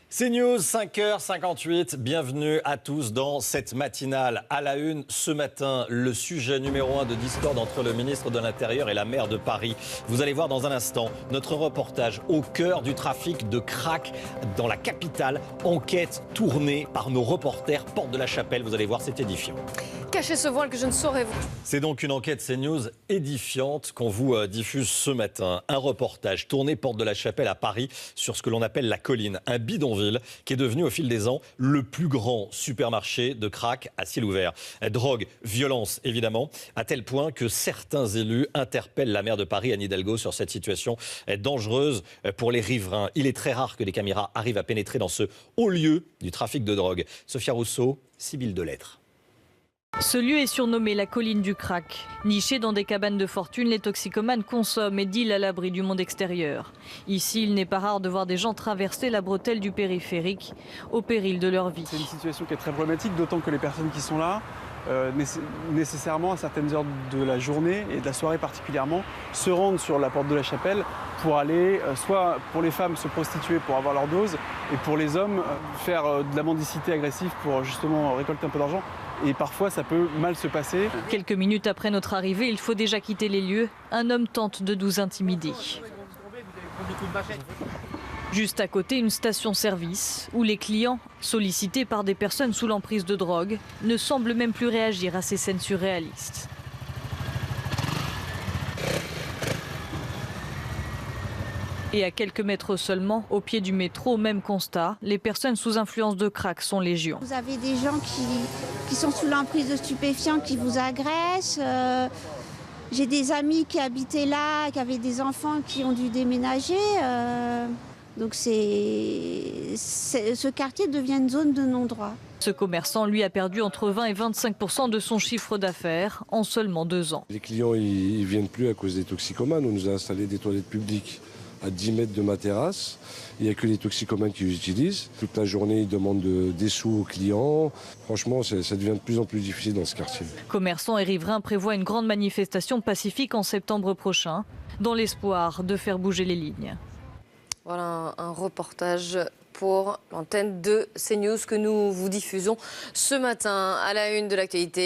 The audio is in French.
CNews, 5h58, bienvenue à tous dans cette matinale. À la une, ce matin, le sujet numéro 1 de discorde entre le ministre de l'Intérieur et la maire de Paris. Vous allez voir dans un instant notre reportage au cœur du trafic de crack dans la capitale. Enquête tournée par nos reporters Porte de la Chapelle. Vous allez voir, c'est édifiant. Cachez ce voile que je ne saurais vous. C'est donc une enquête CNews édifiante qu'on vous diffuse ce matin. Un reportage tourné Porte de la Chapelle à Paris sur ce que l'on appelle la colline, un bidonville qui est devenu au fil des ans le plus grand supermarché de crack à ciel ouvert. Drogue, violence évidemment, à tel point que certains élus interpellent la maire de Paris, Anne Hidalgo, sur cette situation dangereuse pour les riverains. Il est très rare que des caméras arrivent à pénétrer dans ce haut lieu du trafic de drogue. Sophia Rousseau, Sibylle Delettre. Ce lieu est surnommé la colline du crack. Nichés dans des cabanes de fortune, les toxicomanes consomment et dealent à l'abri du monde extérieur. Ici, il n'est pas rare de voir des gens traverser la bretelle du périphérique au péril de leur vie. C'est une situation qui est très problématique, d'autant que les personnes qui sont là, nécessairement à certaines heures de la journée et de la soirée particulièrement, se rendent sur la porte de la chapelle pour aller, soit pour les femmes se prostituer pour avoir leur dose, et pour les hommes faire de la mendicité agressive pour justement récolter un peu d'argent. Et parfois, ça peut mal se passer. Quelques minutes après notre arrivée, il faut déjà quitter les lieux. Un homme tente de nous intimider. Juste à côté, une station-service où les clients, sollicités par des personnes sous l'emprise de drogue, ne semblent même plus réagir à ces scènes surréalistes. Et à quelques mètres seulement, au pied du métro, même constat, les personnes sous influence de crack sont légion. Vous avez des gens qui sont sous l'emprise de stupéfiants, qui vous agressent. J'ai des amis qui habitaient là, qui avaient des enfants qui ont dû déménager. Donc ce quartier devient une zone de non-droit. Ce commerçant, lui, a perdu entre 20 et 25% de son chiffre d'affaires en seulement 2 ans. Les clients, ils viennent plus à cause des toxicomanes. On nous a installé des toilettes publiques à 10 mètres de ma terrasse. Il n'y a que les toxicomanes qui les utilisent. Toute la journée, ils demandent des sous aux clients. Franchement, ça devient de plus en plus difficile dans ce quartier. Commerçants et riverains prévoient une grande manifestation pacifique en septembre prochain, dans l'espoir de faire bouger les lignes. Voilà un reportage pour l'antenne de CNews que nous vous diffusons ce matin à la une de l'actualité.